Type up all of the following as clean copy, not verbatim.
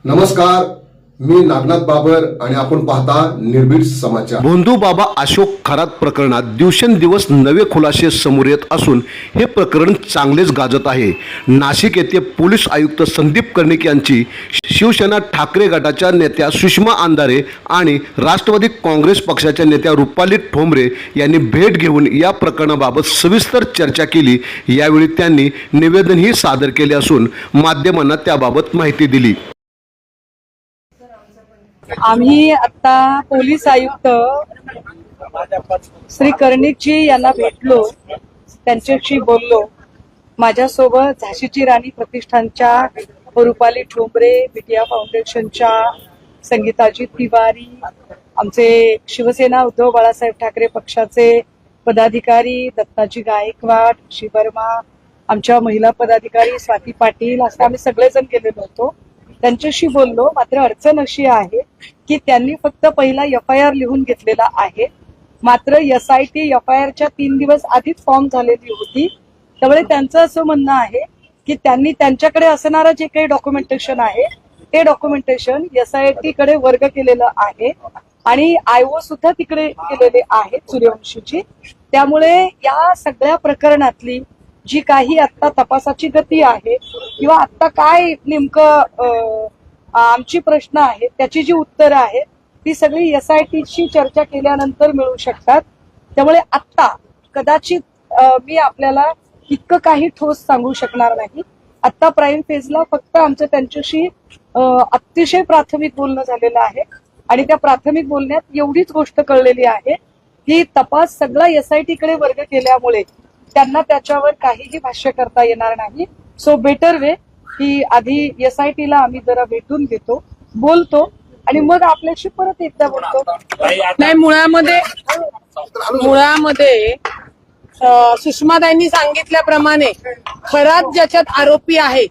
नमस्कार, मी नागनाथ बाबर आणि आपण पाहता निर्भीड समाचार। भोंदू बाबा अशोक खरात प्रकरणात दिवसेंदिवस नवे खुलासे समोर येत असून हे प्रकरण चांगलेच गाजत आहे। नाशिक येथे पोलीस आयुक्त संदीप कर्णिक यांची शिवसेना ठाकरे गटाच्या नेत्या सुषमा अंधारे आणि राष्ट्रवादी काँग्रेस पक्षाच्या नेत्या रुपाली ठोंबरे यांनी भेट घेऊन या प्रकरणाबाबत सविस्तर चर्चा केली। यावेळी त्यांनी निवेदनही सादर केले असून माध्यमांना त्याबाबत माहिती दिली। आम्ही आता पोलीस आयुक्त श्री कर्णिकजी यांना भेटलो, त्यांच्याशी बोललो। माझ्यासोबत झाशीची राणी प्रतिष्ठानच्या रुपाली ठोंबरे, बिटिया फाउंडेशनच्या संगीताजी तिवारी, आमचे शिवसेना उद्धव बाळासाहेब ठाकरे पक्षाचे पदाधिकारी दत्ताजी गायकवाड, शिवर्मा, आमच्या महिला पदाधिकारी स्वाती पाटील, असं आम्ही सगळेजण गेलेलो होतो। त्यांच्याशी बोललो। मात्र अडचण अशी आहे की त्यांनी फक्त पहिला FIR लिहून घेतलेला आहे, मात्र SIT FIRच्या 3 दिवस आधीच फॉर्म झालेली होती। त्यामुळे त्यांचं असं म्हणणं आहे की त्यांनी त्यांच्याकडे असणारं जे काही डॉक्युमेंटेशन आहे ते डॉक्युमेंटेशन SIT कडे वर्ग केलेलं आहे आणि IO सुद्धा तिकडे केलेले आहेत सूर्यवंशीची। त्यामुळे या सगळ्या प्रकरणातली जी काही आता तपासाची गती आहे किंवा आता काय नेमकं आमची प्रश्न आहे त्याची जी उत्तरं आहेत ती सगळी SITशी चर्चा केल्यानंतर मिळू शकतात। त्यामुळे आता कदाचित मी आपल्याला इतकं काही ठोस सांगू शकणार नाही। आता प्राईम फेजला फक्त आमचं त्यांच्याशी अतिशय प्राथमिक बोलणं झालेलं आहे आणि त्या प्राथमिक बोलण्यात एवढीच गोष्ट कळलेली आहे की तपास सगळा SIT कडे वर्ग केल्यामुळे त्यांना त्याच्यावर काहीही भाष्य करता येणार नाही। सो बेटर वे की आधी SITला आम्ही जरा भेटून घेतो, बोलतो आणि मग आपल्याशी परत एकदा बोलतो। नाही, मुळामध्ये सुषमाताईंनी सांगितल्याप्रमाणे खरात ज्याच्यात आरोपी आहे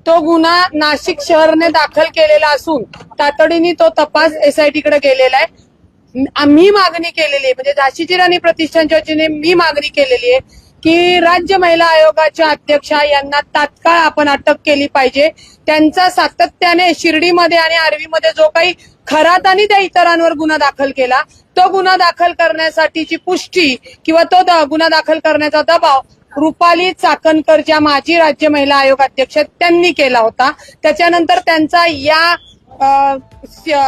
तो गुन्हा नाशिक शहरने दाखल केलेला असून तातडीने तो तपास SIT कडे गेलेला आहे। आम्ही मागणी केलेली आहे, म्हणजे झाशीची राणी प्रतिष्ठानच्या वतीने मी मागणी केलेली आहे की राज्य महिला आयोगाच्या अध्यक्षा यांना तात्काळ आपण अटक केली पाहिजे। त्यांचा सातत्याने शिर्डीमध्ये आणि आर्वीमध्ये जो काही खरातानी त्या इतरांवर गुन्हा दाखल केला तो गुन्हा दाखल करण्यासाठीची पुष्टी किंवा तो गुन्हा दाखल करण्याचा दबाव रुपाली चाकणकर ज्या माजी राज्य महिला आयोग अध्यक्ष त्यांनी केला होता। त्याच्यानंतर त्यांचा या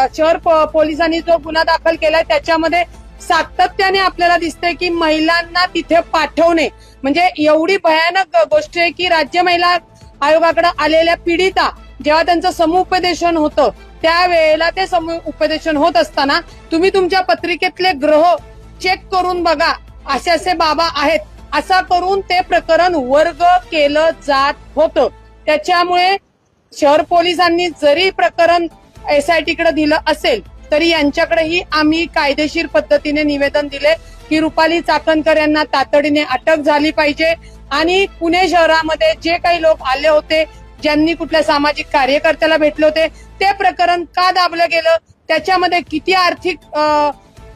शहर पोलिसांनी जो गुन्हा दाखल केलाय त्याच्यामध्ये सातत्याने आपल्याला दिसतंय की महिलांना तिथे पाठवणे म्हणजे एवढी भयानक गोष्ट आहे की राज्य महिला आयोगाकडे आलेल्या पीडिता जेव्हा त्यांचं समुपदेशन होतं त्यावेळेला ते समुपदेशन होत असताना तुम्ही तुमच्या पत्रिकेतले ग्रह चेक करून बघा, असे असे बाबा आहेत असा करून ते प्रकरण वर्ग केलं जात होतं। त्याच्यामुळे शहर पोलिसांनी जरी प्रकरण SIT कडे दिलं असेल तरी यांच्याकडेही आम्ही कायदेशीर पद्धतीने निवेदन दिले की रुपाली चाकणकर यांना तातडीने अटक झाली पाहिजे आणि पुणे शहरामध्ये जे काही लोक आले होते, ज्यांनी कुठल्या सामाजिक कार्यकर्त्याला भेटले होते, ते प्रकरण का दाबलं गेलं, त्याच्यामध्ये किती आर्थिक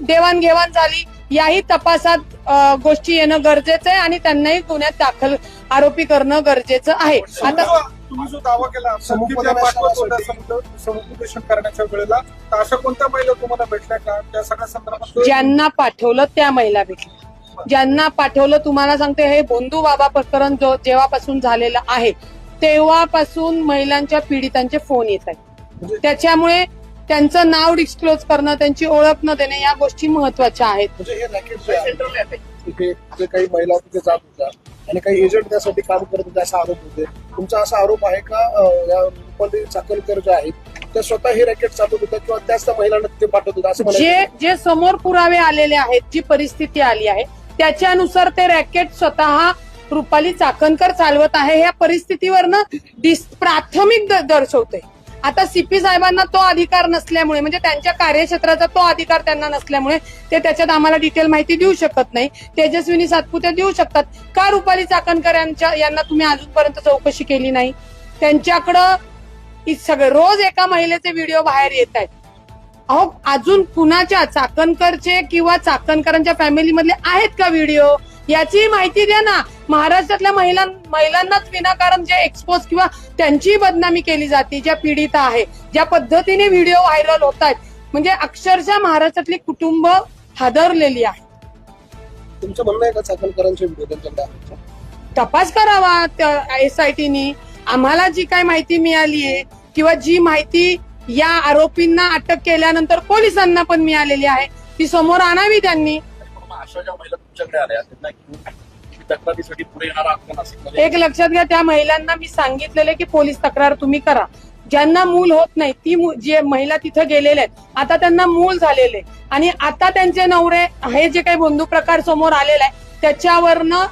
देवाणघेवाण झाली याही तपासात गोष्टी येणं गरजेचं आहे आणि त्यांनाही गुन्ह्यात दाखल आरोपी करणं गरजेचं आहे। आता तुम्ही जो दावा केला समुपदेशन करण्याच्या वेळेला अशा कोणत्या महिला तुम्हाला भेटल्या का त्या सगळ्या संदर्भात? ज्यांना पाठवलं त्या महिला भेटल्या, ज्यांना पाठवलं तुम्हाला सांगते हे भोंदू बाबा प्रकरण जेव्हापासून झालेलं आहे तेव्हापासून महिलांच्या पीडितांचे फोन येत आहेत। त्याच्यामुळे त्यांचं नाव डिस्क्लोज करणं, त्यांची ओळख न देणे या गोष्टी महत्वाच्या आहेत। म्हणजे हे रॅकेट जे काही महिला तिथे जात होत्या आणि काही एजंट त्यासाठी काम करत होते असा आरोप होते। तुमचा असा आरोप आहे का या रुपाली चाकणकर जे आहेत त्या स्वतः हे रॅकेट चालवत होत्या किंवा त्याच त्या महिलांना तिथे पाठवत होत्या असं जे समोर पुरावे आलेले आहेत, जी परिस्थिती आली आहे त्याच्यानुसार ते रॅकेट स्वतः रुपाली चाकणकर चालवत आहे ह्या परिस्थितीवरनं प्राथमिक दर्शवते। आता CP साहेबांना तो अधिकार नसल्यामुळे म्हणजे त्यांच्या कार्यक्षेत्राचा तो अधिकार त्यांना नसल्यामुळे ते त्याच्यात आम्हाला डिटेल माहिती देऊ शकत नाही। तेजस्विनी सातपुते देऊ शकतात का रुपाली चाकणकर यांना तुम्ही अजूनपर्यंत चौकशी केली नाही? त्यांच्याकडं सगळे रोज एका महिलेचे व्हिडिओ बाहेर येत आहेत। अहो, अजून कुणाच्या चाकणकरचे किंवा चाकणकरांच्या फॅमिलीमधले आहेत का व्हिडिओ याची माहिती द्या ना। महाराष्ट्रातल्या महिलांनाच विनाकारण जे एक्सपोज किंवा त्यांची बदनामी केली जाते, ज्या पीडित आहे, ज्या पद्धतीने व्हिडिओ व्हायरल होत आहेत, म्हणजे अक्षरशः महाराष्ट्रातली कुटुंब हादरलेली आहे. तुमचं म्हणणं आहे का चाकणकरांचे व्हिडिओ त्यांच्याकडे आहे? तपास करावा एसआयटीनी. आम्हाला जी काय माहिती मिळाली आहे किंवा जी माहिती या आरोपींना अटक केल्यानंतर पोलिसांना पण मिळालेली आहे ती समोर आणावी त्यांनी. अशा ज्या महिला तुमच्याकडे आल्या त्यांना घेऊन तक्रारीसाठी पुढे येणार आहात का नाशिकमध्ये? एक लक्षात घ्या, त्या महिलांना मी सांगितलेलं की पोलीस तक्रार तुम्ही करा. ज्यांना मूल होत नाही ती जे महिला तिथे गेलेले आहेत, आता त्यांना मूल झालेले आणि आता त्यांचे नवरे हे जे काही बंधू प्रकार समोर आलेला आहे त्याच्यावरनं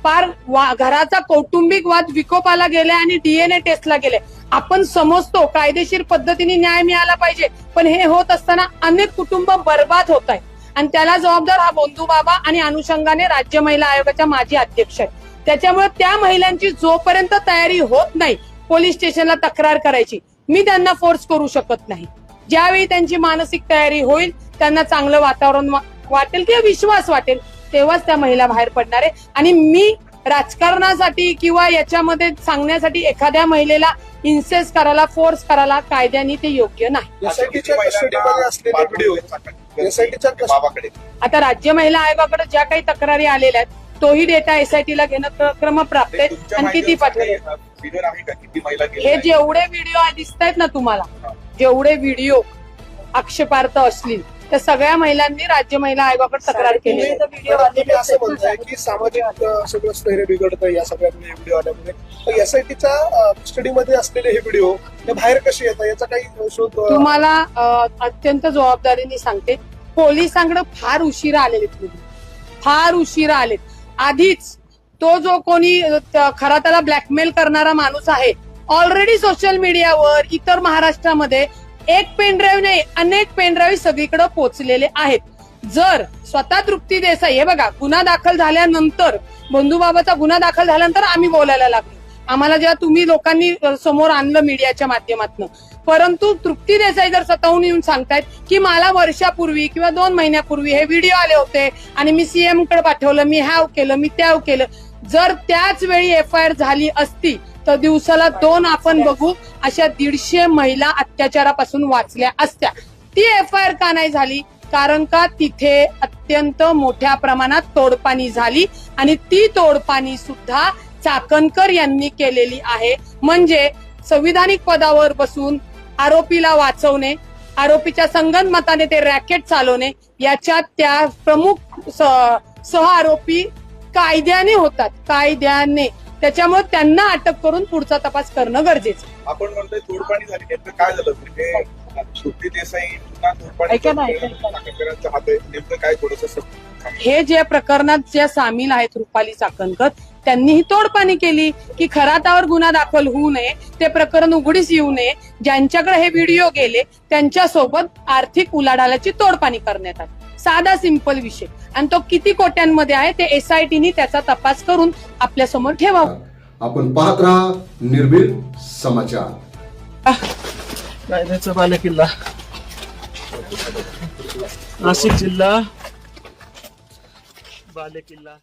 फार घराचा कौटुंबिक वाद विकोपाला गेले आणि डीएनए टेस्टला गेले. आपण समजतो कायदेशीर पद्धतीने न्याय मिळाला पाहिजे, पण हे होत असताना अनेक कुटुंब बर्बाद होत आहेत आणि त्याला जबाबदार हा बंधू बाबा आणि अनुषंगाने राज्य महिला आयोगाच्या माजी अध्यक्ष आहेत. त्याच्यामुळे त्या महिलांची जोपर्यंत तयारी होत नाही पोलीस स्टेशनला तक्रार करायची, मी त्यांना फोर्स करू शकत नाही. ज्यावेळी त्यांची मानसिक तयारी होईल, त्यांना चांगलं वातावरण वाटेल किंवा विश्वास वाटेल, तेव्हाच त्या महिला बाहेर पडणार आहे. आणि मी राजकारणासाठी किंवा याच्यामध्ये सांगण्यासाठी एखाद्या महिलेला इन्सेस करायला, फोर्स करायला कायद्याने ते योग्य नाही. एसआयटीच्या कस्टडीमध्ये असलेले व्हिडिओ एसआयटीच्या बाबाकडे आता राज्य महिला आयोगाकडे ज्या काही तक्रारी आलेल्या आहेत तोही डेटा एसआयटीला घेणं क्रमप्राप्त आहे आणि किती पाठवले. फिगर आहे का किती महिला हे जेवढे व्हिडिओ दिसत आहेत ना तुम्हाला, जेवढे व्हिडिओ आक्षेपार्थ असतील त्या सगळ्या महिलांनी राज्य महिला आयोगाकडे तक्रार केली. तुम्ही असं म्हणताय की सामाजिक सगळं स्थैर्य बिघडतं या सगळ्या व्हिडिओ आल्यामुळे. एसआयटीच्या कस्टडीमध्ये असलेले हे व्हिडिओ हे बाहेर कसे येतात याचा काही शोध? तुम्हाला अत्यंत जबाबदारीने सांगते, पोलिसांकडे फार उशिरा आलेले व्हिडिओ, फार उशिरा आलेत. आधीच तो जो कोणी खरा त्याला ब्लॅकमेल करणारा माणूस आहे ऑलरेडी सोशल मीडियावर इतर महाराष्ट्रामध्ये एक पेनड्राईव्ह नाही अनेक पेनड्राईव्ह सगळीकडे पोहोचलेले आहेत. जर स्वतः तृप्ती देसाई, हे बघा, गुन्हा दाखल झाल्यानंतर, बंधूबाबाचा गुन्हा दाखल झाल्यानंतर आम्ही बोलायला लागलो, आम्हाला जेव्हा तुम्ही लोकांनी समोर आणलं मीडियाच्या माध्यमातून. परंतु तृप्ती देसाई जर स्वतःहून येऊन सांगतायत की मला वर्षापूर्वी किंवा 2 महिन्यापूर्वी हे व्हिडिओ आले होते आणि मी सीएम कडे पाठवलं, मी हॅव केलं, मी त्याव केलं. जर त्याच वेळी एफआयआर झाली असती तर दिवसाला 2 आपण बघू अशा 150 महिला अत्याचारापासून वाचल्या असत्या. ती एफआयआर का नाही झाली? कारण का तिथे अत्यंत मोठ्या प्रमाणात तोडपाणी झाली आणि ती तोडपाणी सुद्धा चाकणकर यांनी केलेली आहे. म्हणजे संविधानिक पदावर बसून आरोपीला वाचवणे, आरोपीच्या संगनमताने ते रॅकेट चालवणे, याच्यात त्या प्रमुख सह आरोपी कायद्याने होतात, कायद्याने. त्याच्यामुळे त्यांना अटक करून पुढचा तपास करणं गरजेचं. आपण म्हणतोय तोडपाणी झाली, नेमकं काय झालं? म्हणजे तृप्ती देसाई पुन्हा तोडपाणी हाते नेमकं काय थोडंसं? हे जे प्रकरणात ज्या सामील आहेत रुपाली चाकणकर, त्यांनी ही तोडपाणी केली की खरातावर गुन्हा दाखल होऊ नये, ते प्रकरण उघडीस येऊ नये. ज्यांच्याकडे हे व्हिडिओ गेले त्यांच्यासोबत आर्थिक उलाढालाची तोडपाणी करण्यात आली. साधा सिंपल विषय, आणि तो किती कोट्यांमध्ये आहे ते एसआयटीने त्याचा तपास करून आपल्या समोर ठेवावं. आपण पाहत राहा निर्भीड समाचार. कायद्याचा बालेकिल्ला, नाशिक जिल्हा बालेकिल्ला.